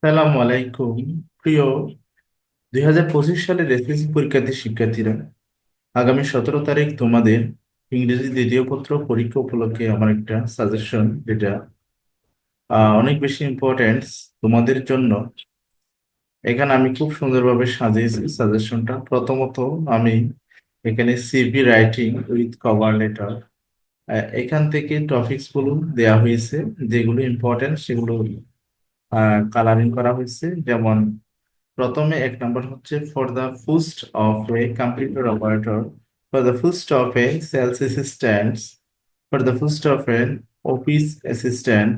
সালামু আলাইকুম। প্রিয় 2025 সালের এসএসসি পরীক্ষার্থী শিক্ষার্থীরা, আগামী 17 তারিখ তোমাদের ইংরেজি দ্বিতীয় পত্র পরীক্ষা উপলক্ষে আমার একটা সাজেশন, যেটা অনেক বেশি ইম্পর্টেন্ট তোমাদের জন্য। এখানে আমি খুব সুন্দরভাবে সাজিয়েছি সাজেশনটা। প্রথমত আমি এখানে CV writing with cover letter, এখান থেকে টপিকস গুলো দেওয়া হয়েছে, যেগুলো ইম্পর্টেন্ট সেগুলো কালারিং করা হয়েছে। যেমন প্রথমে এক নম্বর হচ্ছে for the post of a computer operator, for the post of a sales assistant, for the post of an office assistant,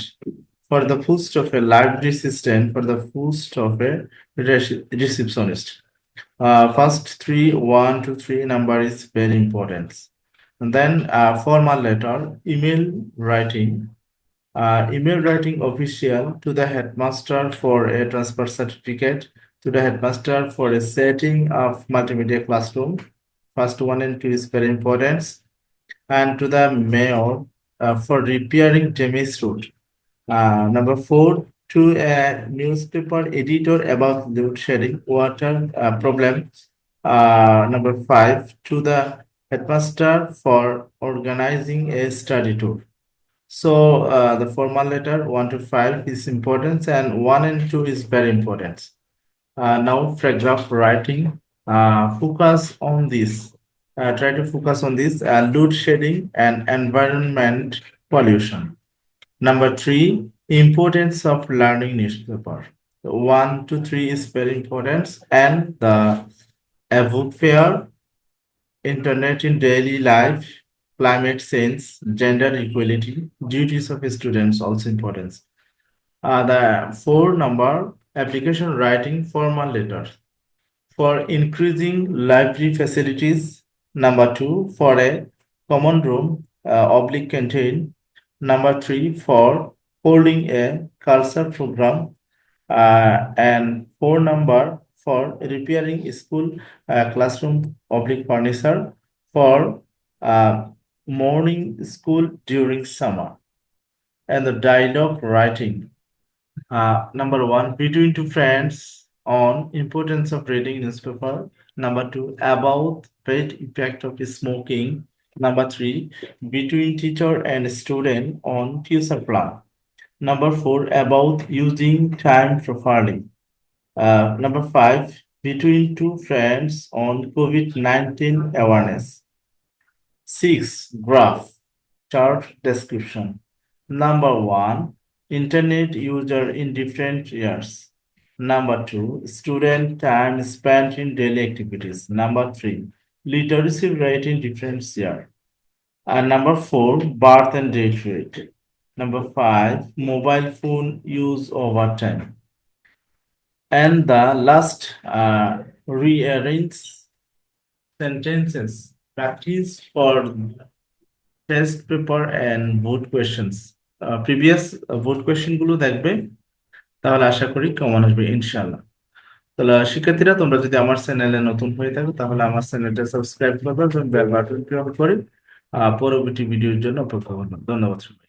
for the post of a library assistant, for the post of a receptionist. First three, 1 to 3 number is very important. And then formal letter, email writing official to the headmaster for a transfer certificate, to the headmaster for a setting of multimedia classroom. First one and two is very important. And to the mayor for repairing damaged road. Number four, to a newspaper editor about load shedding water problem. Number five, to the headmaster for organizing a study tour. So the formal letter 1 to 5 is important, and 1 and 2 is very important. Now paragraph writing, focus on this. Try to focus on this load shedding and environment pollution. Number three, importance of learning newspaper. 1 to 3 is very important, and the above fair, internet in daily life, climate change, gender equality, duties of students also important. The four number application writing formal letters for increasing library facilities. Number two, for a common room, oblique canteen. Number three, for holding a culture program. And four number for repairing school classroom oblique furniture for uh, morning school during summer. And the dialogue writing. Number one, between two friends on importance of reading newspaper. Number two, about bad impact of smoking. Number three, between teacher and student on future plan. Number four, about using time properly. Number five, between two friends on COVID-19 awareness. Six, graph, chart description. Number one, internet user in different years. Number two, student time spent in daily activities. Number three, literacy rate in different year. And number four, birth and death rate. Number five, mobile phone use over time. And the last, rearrange sentences. Practice for test paper and board questions. Previous board question গুলো দেখবে, তাহলে আশা করি common আসবে ইনশাল্লাহ। তাহলে শিক্ষার্থীরা, তোমরা যদি আমার চ্যানেলে নতুন হয়ে থাকো তাহলে আমার চ্যানেলটা সাবস্ক্রাইব করবে এবং বেল বাটনটি অন করে পরবর্তী ভিডিওর জন্য অপেক্ষা করবে। ধন্যবাদ সবাইকে।